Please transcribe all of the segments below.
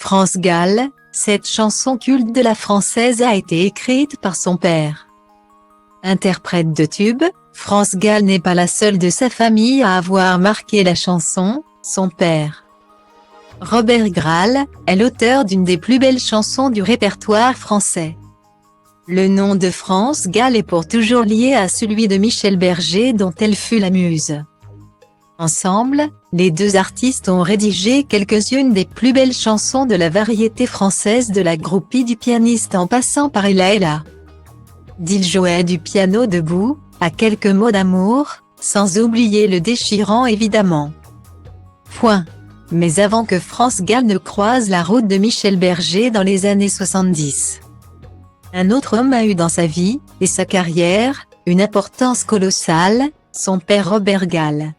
France Gall, cette chanson culte de la française a été écrite par son père. Interprète de tubes, France Gall n'est pas la seule de sa famille à avoir marqué la chanson, son père. Robert Graal est l'auteur d'une des plus belles chansons du répertoire français. Le nom de France Gall est pour toujours lié à celui de Michel Berger dont elle fut la muse. Ensemble, les deux artistes ont rédigé quelques-unes des plus belles chansons de la variété française de la groupie du pianiste en passant par Ella Ella. D'il jouait du piano debout, à quelques mots d'amour, sans oublier le déchirant évidemment. Mais avant que France Gall ne croise la route de Michel Berger dans les années 70. Un autre homme a eu dans sa vie, et sa carrière, une importance colossale, son père Robert Gall.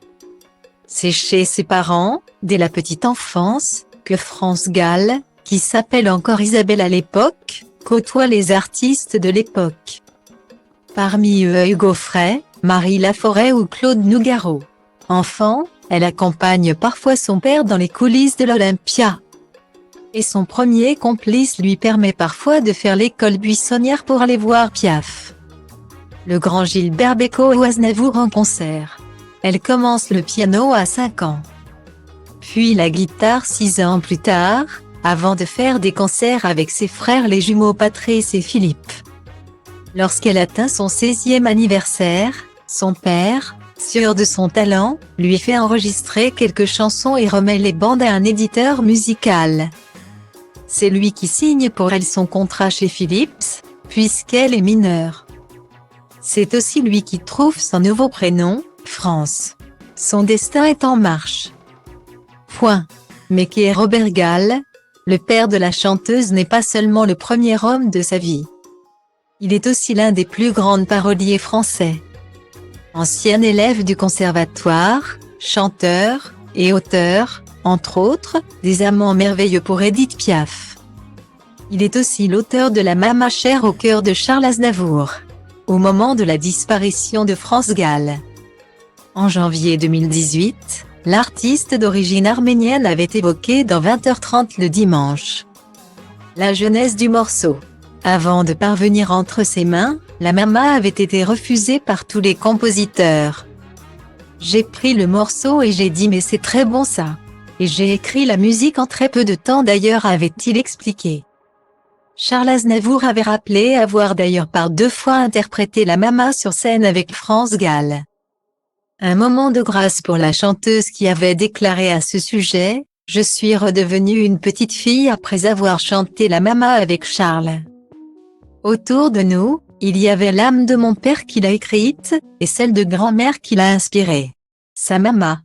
C'est chez ses parents, dès la petite enfance, que France Gall, qui s'appelle encore Isabelle à l'époque, côtoie les artistes de l'époque. Parmi eux Hugo Frey, Marie Laforêt ou Claude Nougaro. Enfant, elle accompagne parfois son père dans les coulisses de l'Olympia. Et son premier complice lui permet parfois de faire l'école buissonnière pour aller voir Piaf. Le grand Gilbert Bécaud ou Aznavour en concert. Elle commence le piano à 5 ans. Puis la guitare 6 ans plus tard, avant de faire des concerts avec ses frères les jumeaux Patrice et Philippe. Lorsqu'elle atteint son 16e anniversaire, son père, sûr de son talent, lui fait enregistrer quelques chansons et remet les bandes à un éditeur musical. C'est lui qui signe pour elle son contrat chez Philips, puisqu'elle est mineure. C'est aussi lui qui trouve son nouveau prénom, France. Son destin est en marche. Mais qui est Robert Gall? Le père de la chanteuse n'est pas seulement le premier homme de sa vie. Il est aussi l'un des plus grands paroliers français. Ancien élève du conservatoire, chanteur et auteur, entre autres, des amants merveilleux pour Édith Piaf. Il est aussi l'auteur de La Mama chère au cœur de Charles Aznavour. Au moment de la disparition de France Gall. En janvier 2018, l'artiste d'origine arménienne avait évoqué dans 20h30 le dimanche la jeunesse du morceau. Avant de parvenir entre ses mains, La Mama avait été refusée par tous les compositeurs. J'ai pris le morceau et j'ai dit mais c'est très bon ça. Et j'ai écrit la musique en très peu de temps d'ailleurs avait-il expliqué. Charles Aznavour avait rappelé avoir d'ailleurs par 2 fois interprété La Mama sur scène avec France Gall. Un moment de grâce pour la chanteuse qui avait déclaré à ce sujet « Je suis redevenue une petite fille après avoir chanté La Mama avec Charles. Autour de nous, il y avait l'âme de mon père qui l'a écrite, et celle de grand-mère qui l'a inspirée. Sa Mama.